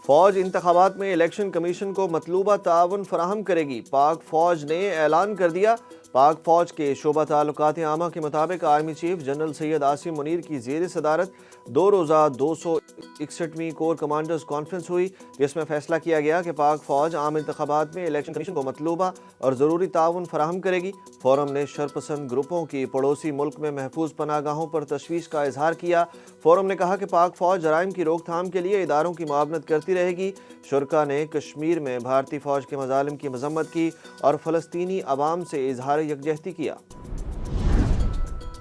فوج انتخابات میں الیکشن کمیشن کو مطلوبہ تعاون فراہم کرے گی، پاک فوج نے اعلان کر دیا۔ پاک فوج کے شعبہ تعلقات عامہ کے مطابق army chief general Syed Asim Munir کی زیر صدارت 2 روزہ 261ویں کور کمانڈرز کانفرنس ہوئی، جس میں فیصلہ کیا گیا کہ پاک فوج عام انتخابات میں الیکشن کمیشن کو مطلوبہ اور ضروری تعاون فراہم کرے گی۔ فورم نے شرپسند گروپوں کی پڑوسی ملک میں محفوظ پناہ گاہوں پر تشویش کا اظہار کیا۔ فورم نے کہا کہ پاک فوج جرائم کی روک تھام کے لیے اداروں کی معاونت کرتی رہے گی۔ شرکا نے کشمیر میں بھارتی فوج کے مظالم کی مذمت کی اور فلسطینی عوام سے اظہار یکجہتی کیا۔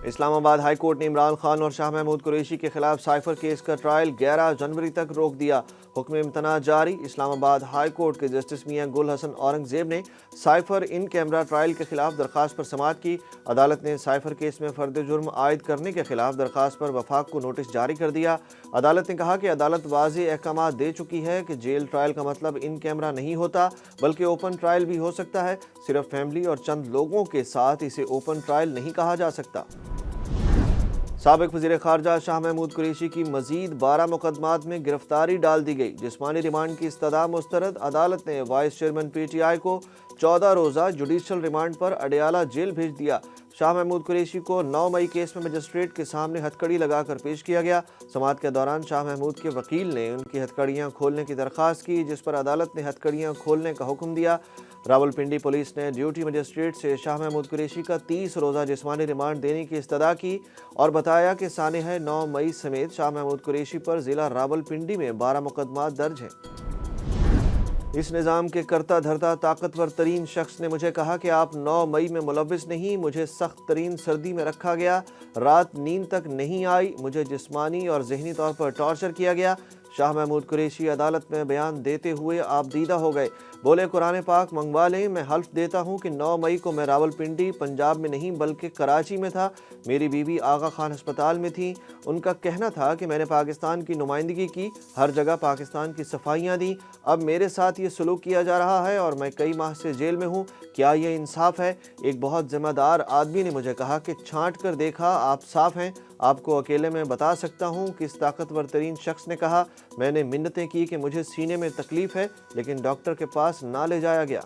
اسلام آباد ہائی کورٹ نے عمران خان اور شاہ محمود قریشی کے خلاف سائفر کیس کا ٹرائل 11 جنوری تک روک دیا۔ حکم امتناع جاری۔ اسلام آباد ہائی کورٹ کے جسٹس میاں گل حسن اورنگزیب نے سائفر ان کیمرہ ٹرائل کے خلاف درخواست پر سماعت کی۔ عدالت نے سائفر کیس میں فرد جرم عائد کرنے کے خلاف درخواست پر وفاق کو نوٹس جاری کر دیا۔ عدالت نے کہا کہ عدالت واضح احکامات دے چکی ہے کہ جیل ٹرائل کا مطلب ان کیمرہ نہیں ہوتا، بلکہ اوپن ٹرائل بھی ہو سکتا ہے۔ صرف فیملی اور چند لوگوں کے ساتھ اسے اوپن ٹرائل نہیں کہا جا سکتا۔ سابق وزیر خارجہ شاہ محمود قریشی کی مزید 12 مقدمات میں گرفتاری ڈال دی گئی۔ جسمانی ریمانڈ کی استدعا مسترد۔ عدالت نے vice chairman P T I کو 14 روزہ جوڈیشل ریمانڈ پر اڈیالہ جیل بھیج دیا۔ شاہ محمود قریشی کو 9 مئی کیس میں مجسٹریٹ کے سامنے ہتھکڑی لگا کر پیش کیا گیا۔ سماعت کے دوران شاہ محمود کے وکیل نے ان کی ہتھکڑیاں کھولنے کی درخواست کی، جس پر عدالت نے ہتھکڑیاں کھولنے کا حکم دیا۔ راولپنڈی پولیس نے ڈیوٹی مجسٹریٹ سے شاہ محمود قریشی کا 30 روزہ جسمانی ریمانڈ دینے کی استدعا کی اور بتایا کہ سانحہ 9 مئی سمیت شاہ محمود قریشی پر ضلع راولپنڈی میں 12 مقدمات درج ہیں۔ اس نظام کے کرتا دھرتا طاقتور ترین شخص نے مجھے کہا کہ آپ 9 مئی میں ملوث نہیں، مجھے سخت ترین سردی میں رکھا گیا، رات نیند تک نہیں آئی، مجھے جسمانی اور ذہنی طور پر ٹارچر کیا گیا۔ شاہ محمود قریشی عدالت میں بیان دیتے ہوئے آپ دیدہ ہو گئے، بولے قرآن پاک منگوا لیں، میں حلف دیتا ہوں کہ 9 مئی کو میں راولپنڈی پنجاب میں نہیں بلکہ کراچی میں تھا، میری بیوی آغا خان ہسپتال میں تھی، ان کا کہنا تھا کہ میں نے پاکستان کی نمائندگی کی، ہر جگہ پاکستان کی صفائیاں دیں، اب میرے ساتھ یہ سلوک کیا جا رہا ہے اور میں کئی ماہ سے جیل میں ہوں، کیا یہ انصاف ہے؟ ایک بہت ذمہ دار آدمی نے مجھے کہا کہ چھانٹ کر دیکھا آپ صاف ہیں، آپ کو اکیلے میں بتا سکتا ہوں کہ اس طاقتور ترین شخص نے کہا، میں نے منتیں کی کہ مجھے سینے میں تکلیف ہے لیکن ڈاکٹر کے پاس نہ لے جایا گیا۔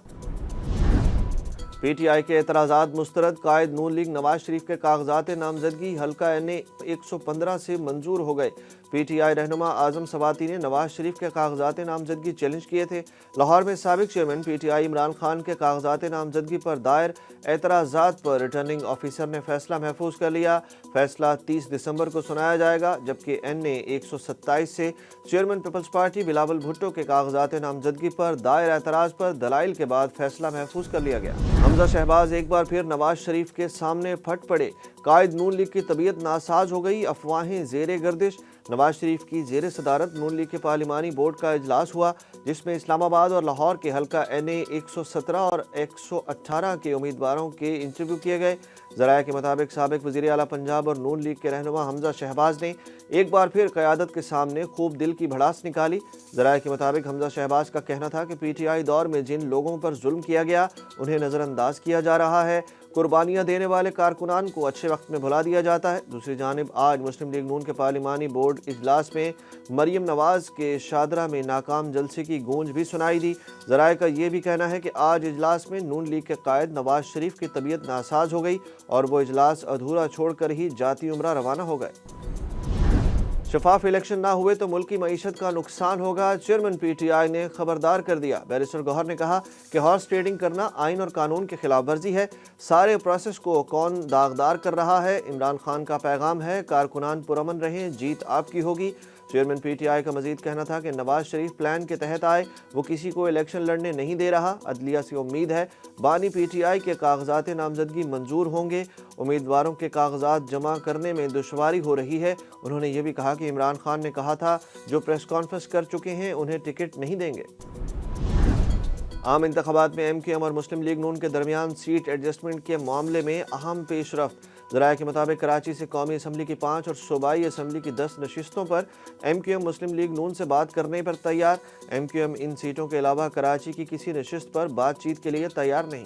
پی ٹی آئی کے اعتراضات مسترد۔ قائد نون لیگ نواز شریف کے کاغذات نامزدگی حلقہ این 115 سے منظور ہو گئے۔ پی ٹی آئی رہنما اعظم سواتی نے نواز شریف کے کاغذات نامزدگی چیلنج کیے تھے۔ لاہور میں سابق chairman P T I Imran Khan کے کاغذات نامزدگی پر دائر اعتراضات پر ریٹرننگ آفیسر نے فیصلہ محفوظ کر لیا۔ فیصلہ 30 دسمبر کو سنایا جائے گا، جبکہ این اے 127 سے چیئرمین پیپلز پارٹی بلاول بھٹو کے کاغذات نامزدگی پر دائر اعتراض پر دلائل کے بعد فیصلہ محفوظ کر لیا گیا۔ حمزہ شہباز ایک بار پھر نواز شریف کے سامنے پھٹ پڑے۔ قائد نون لیگ کی طبیعت ناساز ہو گئی، افواہیں زیر گردش۔ نواز شریف کی زیر صدارت نون لیگ کے پارلیمانی بورڈ کا اجلاس ہوا، جس میں اسلام آباد اور لاہور کے حلقہ این اے 117 اور 118 کے امیدواروں کے انٹرویو کیے گئے۔ ذرائع کے مطابق سابق وزیر اعلیٰ پنجاب اور نون لیگ کے رہنما حمزہ شہباز نے ایک بار پھر قیادت کے سامنے خوب دل کی بھڑاس نکالی۔ ذرائع کے مطابق حمزہ شہباز کا کہنا تھا کہ پی ٹی آئی دور میں جن لوگوں پر ظلم کیا گیا انہیں نظر انداز کیا جا رہا ہے، قربانیاں دینے والے کارکنان کو اچھے وقت میں بھلا دیا جاتا ہے۔ دوسری جانب آج مسلم لیگ نون کے پارلیمانی بورڈ اجلاس میں مریم نواز کے شادرہ میں ناکام جلسے کی گونج بھی سنائی دی۔ ذرائع کا یہ بھی کہنا ہے کہ آج اجلاس میں نون لیگ کے قائد نواز شریف کی طبیعت ناساز ہو گئی اور وہ اجلاس ادھورا چھوڑ کر ہی جاتی عمرہ روانہ ہو گئے۔ شفاف الیکشن نہ ہوئے تو ملکی معیشت کا نقصان ہوگا، چیئرمین پی ٹی آئی نے خبردار کر دیا۔ بیرسٹر گوہر نے کہا کہ ہارس ٹریڈنگ کرنا آئین اور قانون کے خلاف ورزی ہے، سارے پروسیس کو کون داغدار کر رہا ہے؟ عمران خان کا پیغام ہے، کارکنان پرامن رہیں، جیت آپ کی ہوگی۔ چیئرمین پی ٹی آئی کا مزید کہنا تھا کہ نواز شریف پلان کے تحت آئے، وہ کسی کو الیکشن لڑنے نہیں دے رہا، عدلیہ سے امید ہے بانی پی ٹی آئی کے کاغذات نامزدگی منظور ہوں گے، امیدواروں کے کاغذات جمع کرنے میں دشواری ہو رہی ہے۔ انہوں نے یہ بھی کہا کہ عمران خان نے کہا تھا جو پریس کانفرنس کر چکے ہیں انہیں ٹکٹ نہیں دیں گے۔ عام انتخابات میں ایم کیو ایم اور مسلم لیگ نون کے درمیان سیٹ ایڈجسٹمنٹ کے معاملے میں اہم پیش رفت۔ ذرائع کے مطابق کراچی سے قومی اسمبلی کی 5 اور صوبائی اسمبلی کی 10 نشستوں پر ایم کیو ایم مسلم لیگ نون سے بات کرنے پر تیار۔ ایم کیو ایم ان سیٹوں کے علاوہ کراچی کی کسی نشست پر بات چیت کے لیے تیار نہیں۔